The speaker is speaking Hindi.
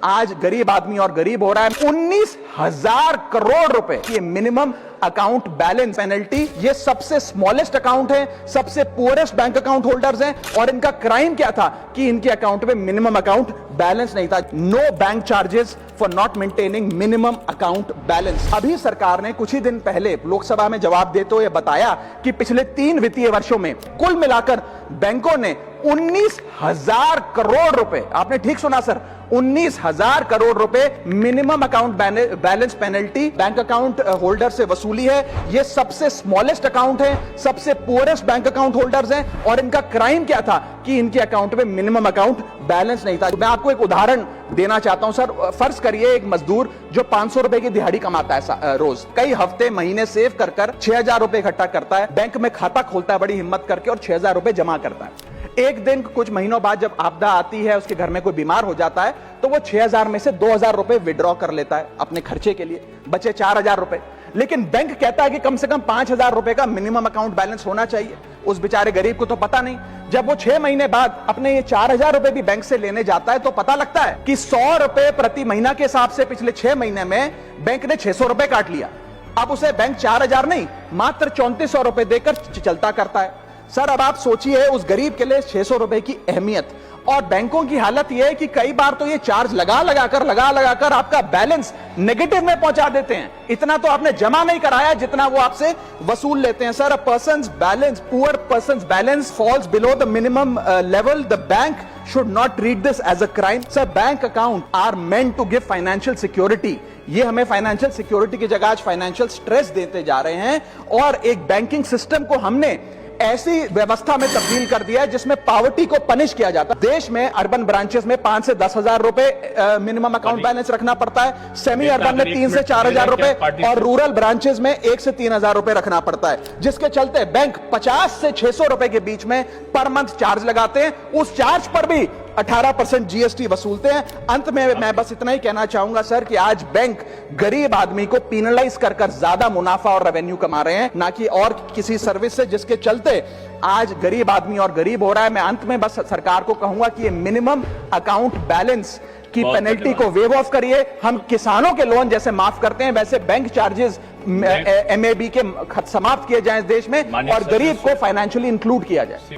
आज गरीब आदमी और गरीब हो रहा है। 19,000 करोड़ रुपए ये मिनिमम अकाउंट बैलेंस पेनल्टी, ये सबसे स्मॉलेस्ट अकाउंट है, सबसे पुअरेस्ट बैंक अकाउंट होल्डर्स हैं, और इनका क्राइम क्या था कि इनके अकाउंट में मिनिमम अकाउंट बैलेंस नहीं था। No bank charges for not maintaining minimum account balance. अभी सरकार ने कुछ ही दिन पहले लोकसभा में जवाब देते हुए बताया कि पिछले 3 वित्तीय वर्षों में कुल मिलाकर बैंकों ने 19,000 करोड़ रुपए, आपने ठीक सुना सर, 19,000 करोड़ रुपए minimum account balance penalty bank account holder से वसूली है। यह सबसे स्मॉलेस्ट अकाउंट है, सबसे पुअरेस्ट बैंक अकाउंट होल्डर्स हैं, और इनका क्राइम क्या था कि इनके अकाउंट में मिनिमम अकाउंट बैलेंस नहीं था। मैं आपको एक उदाहरण देना चाहता हूं सर। फर्ज करिए एक मजदूर जो 500 रुपए की दिहाड़ी कमाता है रोज, कई हफ्ते महीने सेव कर 6,000 रुपए इकट्ठा करता है, बैंक में खाता खोलता है बड़ी हिम्मत करके और 6,000 रुपए जमा करता है। एक दिन कुछ महीनों बाद जब आपदा आती है, उसके घर में कोई बीमार हो जाता है, तो वो 6,000 में से 2,000 रुपए विड्रॉ कर लेता है अपने खर्चे के लिए, बचे 4,000 रुपए। लेकिन बैंक कहता है कि कम से कम 5,000 रुपए का मिनिमम अकाउंट बैलेंस होना चाहिए। उस बेचारे गरीब को तो पता नहीं। जब वो 6 महीने बाद अपने ये 4,000 रुपए भी बैंक से लेने जाता है, तो पता लगता है कि 100 रुपए प्रति महीना के हिसाब से पिछले 6 महीने में बैंक ने 600 रुपए काट लिया। अब उसे बैंक 4,000 नहीं, मात्र 3,400 रुपए देकर चलता करता है। सर अब आप सोचिए उस गरीब के लिए 600 रुपए की अहमियत, और बैंकों की हालत यह है कि कई बार तो ये चार्ज लगा लगाकर आपका बैलेंस नेगेटिव में पहुंचा देते हैं। इतना तो आपने जमा नहीं कराया जितना वो आपसे वसूल लेते हैं। Sir, a persons balance, poor persons balance falls below the minimum level, the bank should not treat this as a crime. Sir, bank account are meant to give financial security. ये हमें फाइनेंशियल सिक्योरिटी की जगह आज फाइनेंशियल स्ट्रेस देते जा रहे हैं, और एक बैंकिंग सिस्टम को हमने ऐसी व्यवस्था में तब्दील कर दिया है जिसमें पॉवर्टी को पनिश किया जाता है। देश में अर्बन ब्रांचेस में 5 से 10,000 रुपए मिनिमम अकाउंट बैलेंस रखना पड़ता है, सेमी अर्बन में 3 से 4,000 रुपए, और रूरल ब्रांचेस में 1 से 3,000 रुपए रखना पड़ता है, जिसके चलते बैंक 50 से 600 रुपए के बीच में पर मंथ चार्ज लगाते हैं। उस चार्ज पर भी 18% जीएसटी वसूलते हैं। अंत में मैं बस इतना ही कहना चाहूंगा सर कि आज बैंक गरीब आदमी को पीनलाइज कर ज्यादा मुनाफा और रेवेन्यू कमा रहे हैं, ना कि और किसी सर्विस से, जिसके चलते आज गरीब आदमी और गरीब हो रहा है। मैं अंत में बस सरकार को कहूंगा कि ये मिनिमम अकाउंट बैलेंस की पेनल्टी को वेव ऑफ करिए। हम किसानों के लोन जैसे माफ करते हैं, वैसे बैंक चार्जेस एमएबी के समाप्त किए जाएं इस देश में, और गरीब को फाइनेंशियली इंक्लूड किया जाए।